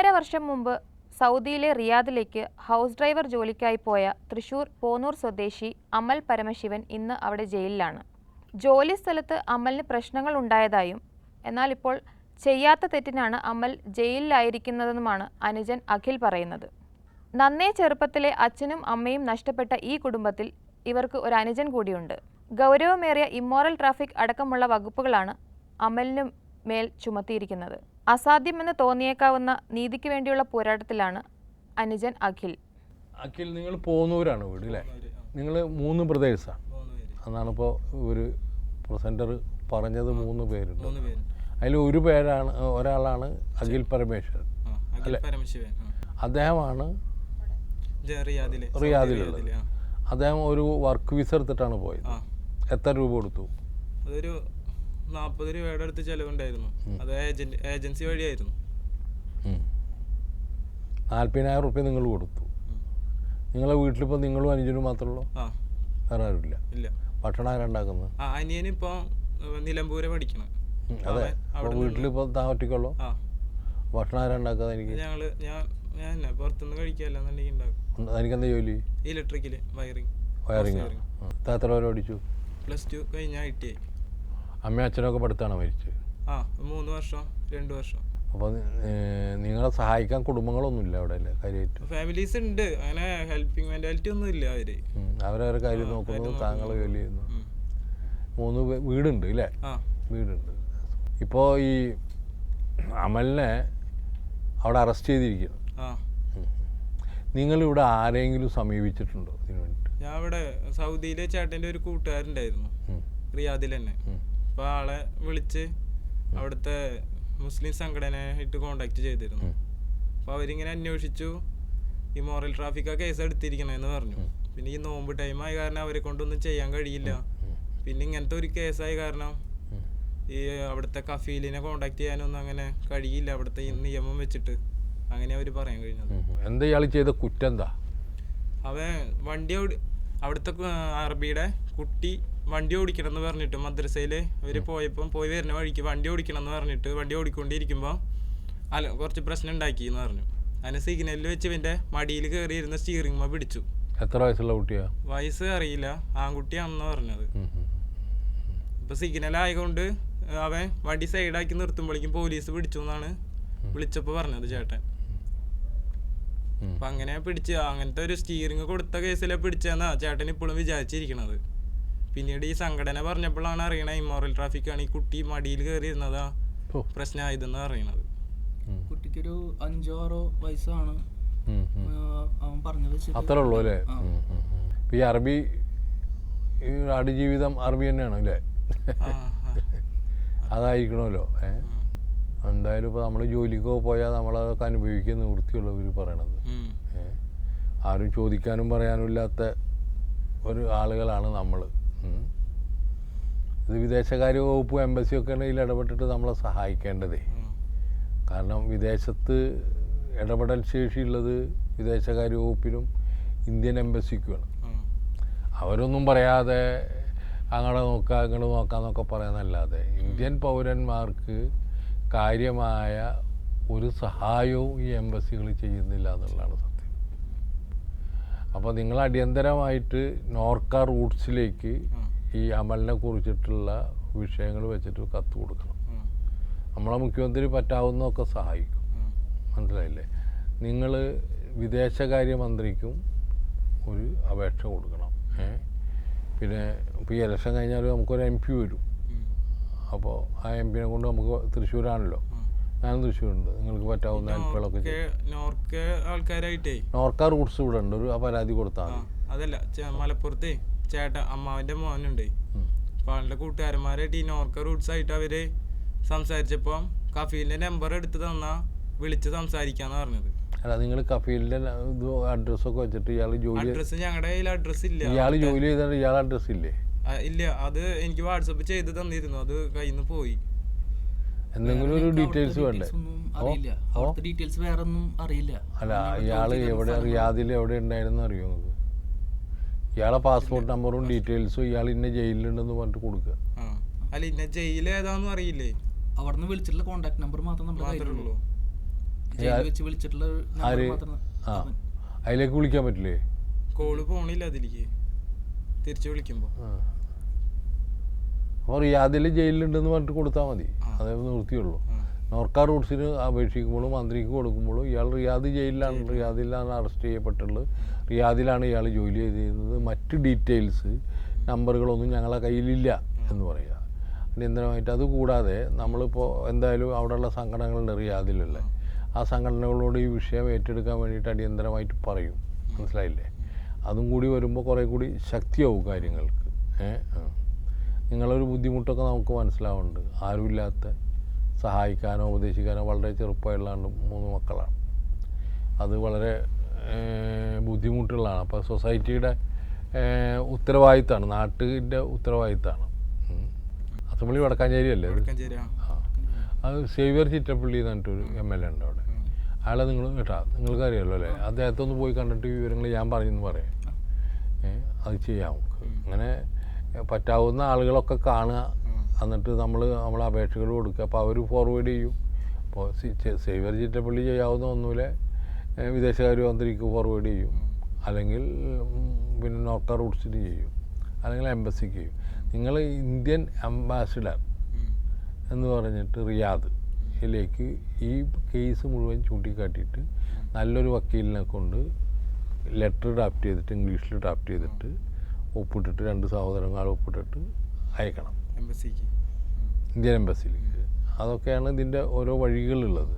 ഒന്നര വർഷം മുമ്പ് സൗദിയിലെ റിയാദിലേക്ക് ഹൗസ് ഡ്രൈവർ ജോലിക്കായി പോയ തൃശൂർ പോന്നൂർ സ്വദേശി അമൽ പരമശിവൻ ഇന്ന് അവിടെ ജയിലിലാണ്. ജോലി സ്ഥലത്ത് അമലിന് പ്രശ്നങ്ങൾ ഉണ്ടായതായും എന്നാൽ ഇപ്പോൾ ചെയ്യാത്ത തെറ്റിനാണ് അമൽ ജയിലിലായിരിക്കുന്നതെന്നുമാണ് അനുജൻ അഖിൽ പറയുന്നത്. നന്നേ ചെറുപ്പത്തിലെ അച്ഛനും അമ്മയും നഷ്ടപ്പെട്ട ഈ കുടുംബത്തിൽ ഇവർക്ക് ഒരു അനുജൻ കൂടിയുണ്ട്. ഗൗരവമേറിയ ഇമ്മോറൽ ട്രാഫിക് അടക്കമുള്ള വകുപ്പുകളാണ് അമലിനു മേൽ ചുമത്തിയിരിക്കുന്നത്. അസാധ്യമെന്ന് തോന്നിയേക്കാവുന്ന നീതിക്ക് വേണ്ടിയുള്ള പോരാട്ടത്തിലാണ് അനുജൻ അഖിൽ. അഖിൽ, നിങ്ങൾ പോന്നൂരാണ് വീട് അല്ലേ? നിങ്ങൾ 3 ബ്രദേഴ്സാണ് എന്നാണിപ്പോൾ ഒരു പ്രസൻറ്റർ പറഞ്ഞത്. 3 പേരുണ്ട്. അതിൽ ഒരാളാണ് അഖിൽ പരമേശ്വരൻ അല്ലേ? അദ്ദേഹമാണ് റിയാദിലുള്ളത്. അദ്ദേഹം ഒരു വർക്ക് വിസ എടുത്തിട്ടാണ് പോയത്. എത്ര രൂപ കൊടുത്തു? അതൊരു 40 രൂപയുടെ അടുത്ത് ചെലവുണ്ടായിരുന്നു. അത് ഏജൻസി വഴിയായിരുന്നു. 40,000 റുപ്യ നിങ്ങൾ കൊടുത്തു. നിങ്ങളെ വീട്ടിലിപ്പോൾ നിങ്ങളും അനുജനും മാത്രമേ ഉള്ളൂ? വേറെ ആരുമില്ല? ഇല്ല. ഭക്ഷണം ആരുണ്ടാക്കുന്നത്? അനിയനിപ്പോൾ നിലമ്പൂരെ പഠിക്കണം. അതെ. അപ്പോൾ വീട്ടിലിപ്പോൾ താമറ്റിക്കുള്ളൂ? ഭക്ഷണം ആരുണ്ടാക്കുക? എനിക്ക് ഞാൻ പുറത്തുനിന്ന് കഴിക്കാന്നുണ്ടെങ്കിൽ ഉണ്ടാക്കും. എനിക്കെന്താ ജോലി? Electrical, wiring. എത്ര വരെ പഠിച്ചു? +2 കഴിഞ്ഞ ITI. അമ്മയും അച്ഛനൊക്കെ പഠിത്തമാണോ മരിച്ചത്? 3 വർഷം 2 വർഷം. അപ്പോൾ നിങ്ങളെ സഹായിക്കാൻ കുടുംബങ്ങളൊന്നുമില്ല അവിടെ അല്ലേ? കാര്യമായിട്ട് ഫാമിലീസ് ഉണ്ട്, അങ്ങനെ ഹെൽപ്പിംഗ് മെന്റാലിറ്റി ഒന്നും ഇല്ല. അവരവരെ കാര്യം നോക്കുന്നു, താങ്കൾ ജോലി ചെയ്യുന്നു. 3 വീടുണ്ട് അല്ലേ? വീടുണ്ട്. ഇപ്പോൾ ഈ അമലിനെ അവിടെ അറസ്റ്റ് ചെയ്തിരിക്കുന്നു. നിങ്ങളിവിടെ ആരെങ്കിലും സമീപിച്ചിട്ടുണ്ടോ ഇതിനു വേണ്ടിയിട്ട്? ഞാൻ ഇവിടെ സൗദിയിലെ ചേട്ടൻ്റെ ഒരു കൂട്ടുകാരുണ്ടായിരുന്നു റിയാദിൽ തന്നെ. അപ്പോൾ ആളെ വിളിച്ച് അവിടുത്തെ മുസ്ലിം സംഘടനയായിട്ട് കോണ്ടാക്ട് ചെയ്തിരുന്നു. അപ്പോൾ അവരിങ്ങനെ അന്വേഷിച്ചു, ഈ മോറൽ ട്രാഫിക് കേസ് എടുത്തിരിക്കണമെന്ന് പറഞ്ഞു. പിന്നെ ഈ നോമ്പ് ടൈമായ കാരണം അവരെ കൊണ്ടൊന്നും ചെയ്യാൻ കഴിയില്ല. പിന്നെ ഇങ്ങനത്തെ ഒരു കേസായ കാരണം ഈ അവിടുത്തെ കഫീലിനെ കോണ്ടാക്ട് ചെയ്യാനൊന്നും അങ്ങനെ കഴിയില്ല അവിടുത്തെ ഈ നിയമം വെച്ചിട്ട്. അങ്ങനെ അവർ പറയാൻ കഴിഞ്ഞത്. എന്താ ഇയാൾ ചെയ്ത കുറ്റം എന്താ? അവൻ അവിടുത്തെ അറബിയുടെ കുട്ടി വണ്ടി ഓടിക്കണം എന്ന് പറഞ്ഞിട്ട് മദ്രസയിൽ അവർ പോയി വരുന്ന വഴിക്ക് വണ്ടി ഓടിക്കണം എന്ന് പറഞ്ഞിട്ട് വണ്ടി ഓടിക്കൊണ്ടിരിക്കുമ്പോൾ കുറച്ച് പ്രശ്നം ഉണ്ടാക്കി എന്ന് പറഞ്ഞു. അതിന് സിഗ്നലിൽ വെച്ച് ഇവൻ്റെ മടിയിൽ കയറിയിരുന്ന സ്റ്റീറിംഗ് പിടിച്ചു. എത്ര വയസ്സുള്ള കുട്ടിയാ? വയസ്സ് അറിയില്ല, ആൺകുട്ടിയാണെന്ന് പറഞ്ഞത്. ഇപ്പൊ സിഗ്നൽ ആയതുകൊണ്ട് അവൻ വണ്ടി സൈഡാക്കി നിർത്തുമ്പോഴേക്കും പോലീസ് പിടിച്ചു എന്നാണ് വിളിച്ചപ്പോ പറഞ്ഞത് ചേട്ടൻ. അപ്പൊ അങ്ങനെ അങ്ങനത്തെ ഒരു സ്റ്റീറിംഗ് കൊടുത്ത കേസിലെ പിടിച്ചെന്നാ ചേട്ടൻ ഇപ്പോഴും വിചാരിച്ചിരിക്കണത്. പിന്നീട് ഈ സംഘടന പറഞ്ഞപ്പോഴാണ് അറിയണത് ഇമ്മോറൽ ട്രാഫിക് ആണ്, ഈ കുട്ടി മടിയിൽ കയറിയിരുന്നതാ പ്രശ്നമായതെന്ന് അറിയണത്. കുട്ടിക്കൊരു 5-6 വയസ്സാണ് അവൻ പറഞ്ഞത്. അത്രേ ഉള്ളൂ അല്ലേ? ഈ അറബി ആടുജീവിതം അറബി തന്നെയാണോ അല്ലേ? അതായിരിക്കണമല്ലോ. എന്തായാലും ഇപ്പോൾ നമ്മൾ ജോലിക്കോ പോയാൽ നമ്മളതൊക്കെ അനുഭവിക്കുന്ന നിവൃത്തിയുള്ളവർ പറയണത്. ആരും ചോദിക്കാനും പറയാനും ഇല്ലാത്ത ആളുകളാണ് നമ്മൾ. ഇത് വിദേശകാര്യ വകുപ്പ് എംബസിയൊക്കെയാണ് ഇതിൽ ഇടപെട്ടിട്ട് നമ്മളെ സഹായിക്കേണ്ടതേ. കാരണം വിദേശത്ത് ഇടപെടൽ ശേഷിയുള്ളത് വിദേശകാര്യ വകുപ്പിനും ഇന്ത്യൻ എംബസിക്കുമാണ്. അവരൊന്നും പറയാതെ അങ്ങോട്ട് നോക്കാം ഇങ്ങോട്ട് നോക്കാമെന്നൊക്കെ പറയാനല്ലാതെ ഇന്ത്യൻ പൗരന്മാർക്ക് കാര്യമായ ഒരു സഹായവും ഈ എംബസികൾ ചെയ്യുന്നില്ല എന്നുള്ളതാണ് സത്യം. അപ്പോൾ നിങ്ങൾ അടിയന്തരമായിട്ട് നോർക്ക റൂട്ട്സിലേക്ക് ഈ അമലിനെ കുറിച്ചിട്ടുള്ള വിഷയങ്ങൾ വെച്ചിട്ട് കത്ത് കൊടുക്കണം. നമ്മളെ മുഖ്യമന്ത്രി പറ്റാവുന്നതൊക്കെ സഹായിക്കും. മനസ്സിലായില്ലേ? നിങ്ങൾ വിദേശകാര്യമന്ത്രിക്കും ഒരു അപേക്ഷ കൊടുക്കണം. പിന്നെ ഇപ്പോൾ ഈ ഇലക്ഷൻ കഴിഞ്ഞാൽ നമുക്കൊരു MP വരും. അപ്പോൾ ആ MP-നെ കൊണ്ട് നമുക്ക് തൃശ്ശൂരാണല്ലോ, ഞാൻ തൃശ്ശൂരുണ്ട്, നിങ്ങൾക്ക് പറ്റാവുന്ന ഹെൽപ്പുകളൊക്കെ നോർക്ക റൂട്ട്സ് ഇവിടെ ഉണ്ട്. ഒരു പരാതി കൊടുത്താൽ മതി. അതല്ല, മലപ്പുറത്തെ ചേട്ടൻ അമ്മാവൻ്റെ മോനുണ്ട്. അപ്പോൾ അവളുടെ കൂട്ടുകാരന്മാരായിട്ട് ഈ നോർക്ക റൂട്ട്സ് ആയിട്ട് അവര് സംസാരിച്ചപ്പോൾ കഫീലിന്റെ നമ്പർ എടുത്ത് തന്നാ വിളിച്ച് സംസാരിക്കാന്ന് പറഞ്ഞത്. അല്ല, നിങ്ങൾ കഫീലിന്റെ അഡ്രസ്സൊക്കെ വെച്ചിട്ട് ഇയാൾ ജോലി അഡ്രസ്സ് ഞങ്ങളുടെ കയ്യിൽ അഡ്രസ്സ് ഇല്ല. ഇയാൾ ജോലി ചെയ്തിട്ട് ഇയാൾ അഡ്രസ്സ് ഇല്ലേ? ഇല്ല, അത് എനിക്ക് വാട്സപ്പ് ചെയ്ത് തന്നിരുന്നു, അത് കയ്യിൽ നിന്ന് പോയി. എന്തെങ്കിലും ഒരു ഡീറ്റെയിൽസ് വേണ്ടേ? അല്ല, ഇയാള് എവിടെ റിയാദിൽ എവിടെ ഉണ്ടായിരുന്നു അറിയോ നിങ്ങൾക്ക്? ഇയാളെ പാസ്പോർട്ട് നമ്പറും ഡീറ്റെയിൽസും ഇയാൾ ഇന്ന ജയിലിലുണ്ടെന്ന് പറഞ്ഞിട്ട് കൊടുക്കുക. അല്ല, ഇന്ന ജയിൽ ഏതാന്നും അറിയില്ലേ? അവിടുന്ന് വിളിച്ചിട്ടുള്ള കോണ്ടാക്ട് നമ്പർ മാത്രമേ ഉള്ളൂ. ജയിലിൽ വെച്ച് വിളിച്ചിട്ടുള്ള ഒരു number ആര്? മാത്രം ആ അവൻ. അതിലേക്ക് വിളിക്കാൻ പറ്റില്ലേ? കോള് പോണില്ല അതിലേക്ക് തിരിച്ചു വിളിക്കുമ്പോ. അപ്പോൾ റിയാദിൽ ജയിലിലുണ്ടെന്ന് പറഞ്ഞിട്ട് കൊടുത്താൽ മതി, അതേ നിർത്തിയുള്ളൂ. നോർക്ക റൂട്ട്സിന് അപേക്ഷിക്കുമ്പോഴും മന്ത്രിക്ക് കൊടുക്കുമ്പോഴും ഇയാൾ റിയാദ് റിയാദിലാണ് അറസ്റ്റ് ചെയ്യപ്പെട്ടുള്ളത്, റിയാദിലാണ് ഇയാൾ ജോലി ചെയ്തിരുന്നത്, മറ്റ് ഡീറ്റെയിൽസ് നമ്പറുകളൊന്നും ഞങ്ങളെ കയ്യിലില്ല എന്ന് പറയുക. അടിയന്തരമായിട്ട് അതുകൂടാതെ നമ്മളിപ്പോൾ എന്തായാലും അവിടെയുള്ള സംഘടനകളുണ്ട് റിയാദിലുള്ള, ആ സംഘടനകളോട് ഈ വിഷയം ഏറ്റെടുക്കാൻ വേണ്ടിയിട്ട് അടിയന്തരമായിട്ട് പറയും, മനസ്സിലായില്ലേ? അതും കൂടി വരുമ്പോൾ കുറേ കൂടി ശക്തിയാവും കാര്യങ്ങൾക്ക്. നിങ്ങളൊരു ബുദ്ധിമുട്ടൊക്കെ നമുക്ക് മനസ്സിലാവുന്നുണ്ട്. ആരുമില്ലാത്ത, സഹായിക്കാനോ ഉപദേശിക്കാനോ വളരെ ചെറുപ്പമുള്ളാണ്ട് 3 മക്കളാണ്. അത് വളരെ ബുദ്ധിമുട്ടുള്ളതാണ്. അപ്പോൾ സൊസൈറ്റിയുടെ ഉത്തരവാദിത്തമാണ്, നാട്ടിൻ്റെ ഉത്തരവാദിത്തമാണ്. അസംബ്ലി വടക്കാഞ്ചേരി അല്ലേ അത്? അത് സേവ്യർ ചിറ്റപ്പള്ളി എന്ന് പറഞ്ഞിട്ടൊരു MLA ഉണ്ട് അവിടെ. അയാളെ നിങ്ങൾ കേട്ടാ, നിങ്ങൾക്കറിയാമല്ലോ അല്ലേ? അദ്ദേഹത്തെ ഒന്ന് പോയി കണ്ടിട്ട് വിവരങ്ങൾ ഞാൻ പറഞ്ഞെന്ന് പറയാം. അത് ചെയ്യാം നമുക്ക്. അങ്ങനെ പറ്റാവുന്ന ആളുകളൊക്കെ കാണുക, എന്നിട്ട് നമ്മൾ അപേക്ഷകൾ കൊടുക്കുക. അപ്പോൾ അവർ ഫോർവേഡ് ചെയ്യും. അപ്പോൾ സേവ്യർ ചിറ്റപ്പള്ളി ചെയ്യാവുന്ന ഒന്നുമില്ല, വിദേശകാര്യ മന്ത്രിക്ക് ഫോർവേഡ് ചെയ്യും, അല്ലെങ്കിൽ പിന്നെ നോർക്ക റൂട്ട്സിന് ചെയ്യും, അല്ലെങ്കിൽ എംബസിക്ക് ചെയ്യും. നിങ്ങൾ ഇന്ത്യൻ അംബാസിഡർ എന്ന് പറഞ്ഞിട്ട് റിയാദിലേക്ക് ഈ കേസ് മുഴുവൻ ചൂണ്ടിക്കാട്ടിയിട്ട് നല്ലൊരു വക്കീലിനെ കൊണ്ട് ലെറ്റർ ഡ്രാഫ്റ്റ് ചെയ്തിട്ട്, ഇംഗ്ലീഷിൽ ഡ്രാഫ്റ്റ് ചെയ്തിട്ട് ഒപ്പിട്ടിട്ട് 2 സഹോദരങ്ങൾ ഒപ്പിട്ടിട്ട് അയക്കണം എംബസിക്ക്, ഇന്ത്യൻ എംബസിയിലേക്ക്. അതൊക്കെയാണ് ഇതിൻ്റെ ഓരോ വഴികളുള്ളത്.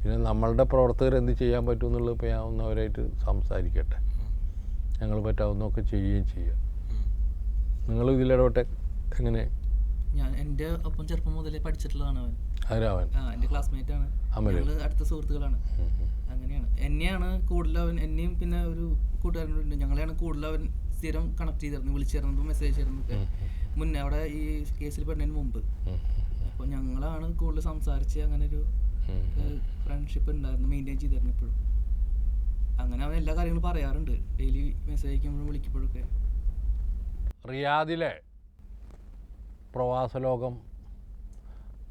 പിന്നെ നമ്മളുടെ പ്രവർത്തകർ എന്ത് ചെയ്യാൻ പറ്റും എന്നുള്ളത് ഇപ്പോൾ ഞാൻ ഒന്ന് അവരായിട്ട് സംസാരിക്കട്ടെ. ഞങ്ങൾ പറ്റാവുന്നതൊക്കെ ചെയ്യുകയും ചെയ്യാം. നിങ്ങൾ ഇതിലിടപെട്ടെ എങ്ങനെ? ഞാൻ എൻ്റെ ഒപ്പം ചെറുപ്പം മുതലേ പഠിച്ചിട്ടുള്ളതാണ് അവൻ. ആരാവൻ? എൻ്റെ ക്ലാസ്മേറ്റ് ആണ്, ഞങ്ങൾ അടുത്ത സുഹൃത്തുക്കളാണ്. അങ്ങനെയാണ് എന്നെയാണ് കൂടുതൽ അവൻ, എന്നെയും പിന്നെ ഒരു കൂട്ടുകാരനുണ്ട്, ഞങ്ങളെയാണ് കൂടുതൽ അവൻ സ്ഥിരം കണക്ട് ചെയ്തിരുന്നു, വിളിച്ചിരുന്നതും മെസ്സേജ് ചെയ്തിരുന്നതൊക്കെ മുന്നേ അവിടെ ഈ കേസിൽ പെടുന്നതിന് മുമ്പ്. അപ്പോൾ ഞങ്ങളാണ് കൂടുതൽ സംസാരിച്ച് അങ്ങനെ ഒരു ഫ്രണ്ട്ഷിപ്പ് ഉണ്ടായിരുന്നു, മെയിൻറ്റെയിൻ ചെയ്തിരുന്നു ഇപ്പോഴും. അങ്ങനെ അവൻ എല്ലാ കാര്യങ്ങളും പറയാറുണ്ട്, ഡെയിലി മെസ്സേജ് അയക്കുമ്പോഴും വിളിക്കുമ്പോഴൊക്കെ. റിയാദിലെ പ്രവാസലോകം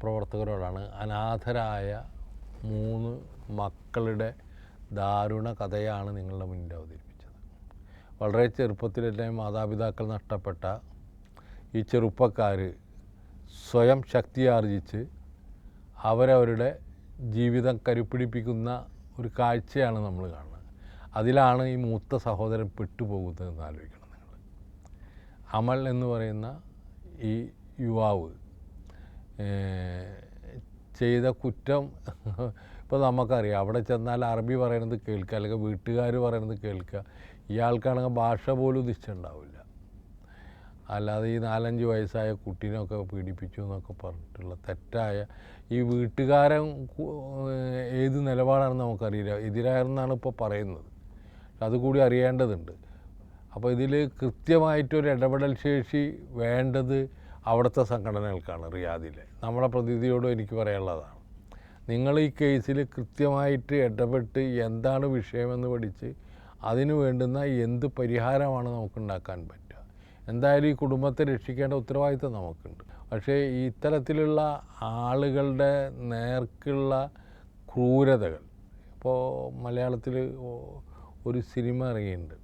പ്രവർത്തകരോടാണ് അനാഥരായ 3 മക്കളുടെ ദാരുണ കഥയാണ് നിങ്ങളുടെ മുന്നിൽ അവതരിപ്പിച്ചത്. വളരെ ചെറുപ്പത്തിൽ തന്നെ മാതാപിതാക്കൾ നഷ്ടപ്പെട്ട ഈ ചെറുപ്പക്കാർ സ്വയം ശക്തിയാർജിച്ച് അവരവരുടെ ജീവിതം കരുപ്പിടിപ്പിക്കുന്ന ഒരു കാഴ്ചയാണ് നമ്മൾ കാണുന്നത്. അതിലാണ് ഈ മൂത്ത സഹോദരൻ പെട്ടുപോകുന്നതെന്ന് ആലോചിക്കണം നിങ്ങൾ. അമൽ എന്ന് പറയുന്ന ഈ യുവാവ് ചെയ്ത കുറ്റം ഇപ്പോൾ നമുക്കറിയാം. അവിടെ ചെന്നാൽ അറബി പറയണത് കേൾക്കുക, അല്ലെങ്കിൽ വീട്ടുകാർ പറയണത് കേൾക്കുക. ഇയാൾക്കാണെങ്കിൽ ഭാഷ പോലും നിശ്ചയുണ്ടാവില്ല. അല്ലാതെ ഈ 4-5 വയസ്സായ കുട്ടീനൊക്കെ പീഡിപ്പിച്ചു എന്നൊക്കെ പറഞ്ഞിട്ടുള്ള തെറ്റായ ഈ വീട്ടുകാരൻ ഏത് നിലപാടാണെന്ന് നമുക്കറിയില്ല. എതിരായിരുന്നാണ് ഇപ്പോൾ പറയുന്നത്, അതുകൂടി അറിയേണ്ടതുണ്ട്. അപ്പോൾ ഇതിൽ കൃത്യമായിട്ടൊരു ഇടപെടൽ ശേഷി വേണ്ടത് അവിടുത്തെ സംഘടനകൾക്കാണ്. റിയാദിലെ നമ്മളെ പ്രതിനിധിയോടും എനിക്ക് പറയാനുള്ളതാണ്, നിങ്ങൾ ഈ കേസിൽ കൃത്യമായിട്ട് ഇടപെട്ട് എന്താണ് വിഷയമെന്ന് പഠിച്ച് അതിന് വേണ്ടുന്ന എന്ത് പരിഹാരമാണ് നമുക്കുണ്ടാക്കാൻ പറ്റുക. എന്തായാലും ഈ കുടുംബത്തെ രക്ഷിക്കേണ്ട ഉത്തരവാദിത്തം നമുക്കുണ്ട്. പക്ഷേ ഇത്തരത്തിലുള്ള ആളുകളുടെ നേർക്കുള്ള ക്രൂരതകൾ, ഇപ്പോൾ മലയാളത്തിൽ ഒരു സിനിമ ഇറങ്ങിയിട്ടുണ്ട്,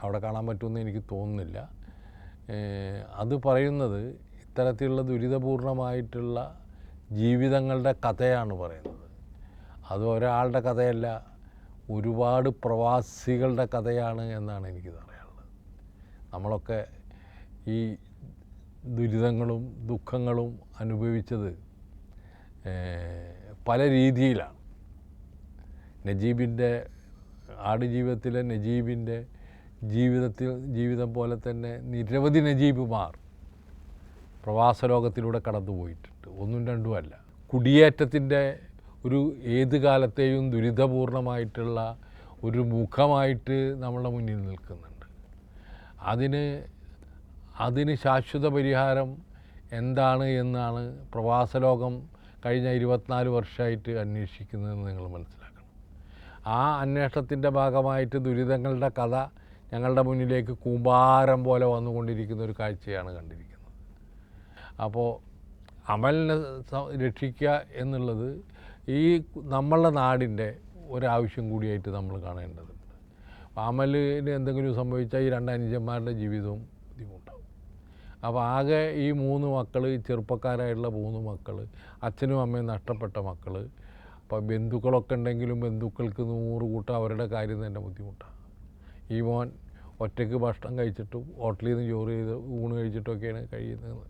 അവിടെ കാണാൻ പറ്റുമെന്ന് എനിക്ക് തോന്നുന്നില്ല. അത് പറയുന്നത് ഇത്തരത്തിലുള്ള ദുരിതപൂർണമായിട്ടുള്ള ജീവിതങ്ങളുടെ കഥയാണ് പറയുന്നത്. അത് ഒരാളുടെ കഥയല്ല, ഒരുപാട് പ്രവാസികളുടെ കഥയാണ് എന്നാണ് എനിക്ക് പറയാനുള്ളത്. നമ്മളൊക്കെ ഈ ദുരിതങ്ങളും ദുഃഖങ്ങളും അനുഭവിച്ചത് പല രീതിയിലാണ്. നജീബിൻ്റെ ആടുജീവിതത്തിലെ നജീബിൻ്റെ ജീവിതം പോലെ തന്നെ നിരവധി നജീബുമാർ പ്രവാസലോകത്തിലൂടെ കടന്നുപോയിട്ടുണ്ട്. 1-2 അല്ല. കുടിയേറ്റത്തിൻ്റെ ഒരു ഏത് കാലത്തെയും ദുരിതപൂർണമായിട്ടുള്ള ഒരു മുഖമായിട്ട് നമ്മളുടെ മുന്നിൽ നിൽക്കുന്നുണ്ട്. അതിന് ശാശ്വത പരിഹാരം എന്താണ് എന്നാണ് പ്രവാസലോകം കഴിഞ്ഞ 24 വർഷമായിട്ട് അന്വേഷിക്കുന്നതെന്ന് നിങ്ങൾ മനസ്സിലാക്കണം. ആ അന്വേഷണത്തിൻ്റെ ഭാഗമായിട്ട് ദുരിതങ്ങളുടെ കഥ ഞങ്ങളുടെ മുന്നിലേക്ക് കൂമ്പാരം പോലെ വന്നുകൊണ്ടിരിക്കുന്ന ഒരു കാഴ്ചയാണ് കണ്ടിരിക്കുന്നത്. അപ്പോൾ അമലിനെ രക്ഷിക്കുക എന്നുള്ളത് ഈ നമ്മളുടെ നാടിൻ്റെ ഒരാവശ്യം കൂടിയായിട്ട് നമ്മൾ കാണേണ്ടതുണ്ട്. അപ്പോൾ അമലിന് എന്തെങ്കിലും സംഭവിച്ചാൽ ഈ 2 അനുജന്മാരുടെ ജീവിതവും ബുദ്ധിമുട്ടാവും. അപ്പോൾ ആകെ ഈ 3 മക്കൾ, ചെറുപ്പക്കാരായിട്ടുള്ള 3 മക്കൾ, അച്ഛനും അമ്മയും നഷ്ടപ്പെട്ട മക്കൾ. അപ്പോൾ ബന്ധുക്കളൊക്കെ ഉണ്ടെങ്കിലും ബന്ധുക്കൾക്ക് 100 കൂട്ടം അവരുടെ കാര്യം തന്നെ ബുദ്ധിമുട്ടാണ്. ഈ മോൻ ഒറ്റയ്ക്ക് ഭക്ഷണം കഴിച്ചിട്ടും ഹോട്ടലിൽ നിന്ന് ചോറ് ചെയ്ത് ഊണ് കഴിച്ചിട്ടൊക്കെയാണ് കഴിയുന്നത്.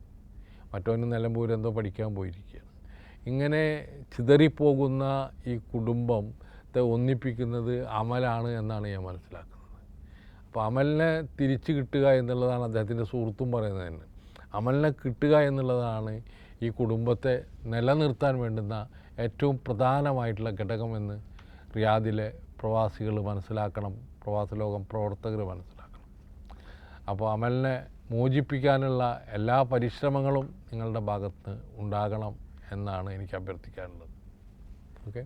മറ്റവന് നിലമ്പൂർ എന്തോ പഠിക്കാൻ പോയിരിക്കുകയാണ്. ഇങ്ങനെ ചിതറിപ്പോകുന്ന ഈ കുടുംബത്തെ ഒന്നിപ്പിക്കുന്നത് അമലാണ് എന്നാണ് ഞാൻ മനസ്സിലാക്കുന്നത്. അപ്പോൾ അമലിനെ തിരിച്ച് കിട്ടുക എന്നുള്ളതാണ് അദ്ദേഹത്തിൻ്റെ സുഹൃത്തും പറയുന്നത് തന്നെ. അമലിനെ കിട്ടുക എന്നുള്ളതാണ് ഈ കുടുംബത്തെ നിലനിർത്താൻ വേണ്ടുന്ന ഏറ്റവും പ്രധാനമായിട്ടുള്ള ഘടകമെന്ന് റിയാദിലെ പ്രവാസികൾ മനസ്സിലാക്കണം, പ്രവാസ ലോകം പ്രവർത്തകർ മനസ്സിലാക്കണം. അപ്പോൾ അമലിനെ മോചിപ്പിക്കാനുള്ള എല്ലാ പരിശ്രമങ്ങളും നിങ്ങളുടെ ഭാഗത്ത് ഉണ്ടാകണം എന്നാണ് എനിക്ക് അഭ്യർത്ഥിക്കാനുള്ളത്. ഓക്കെ.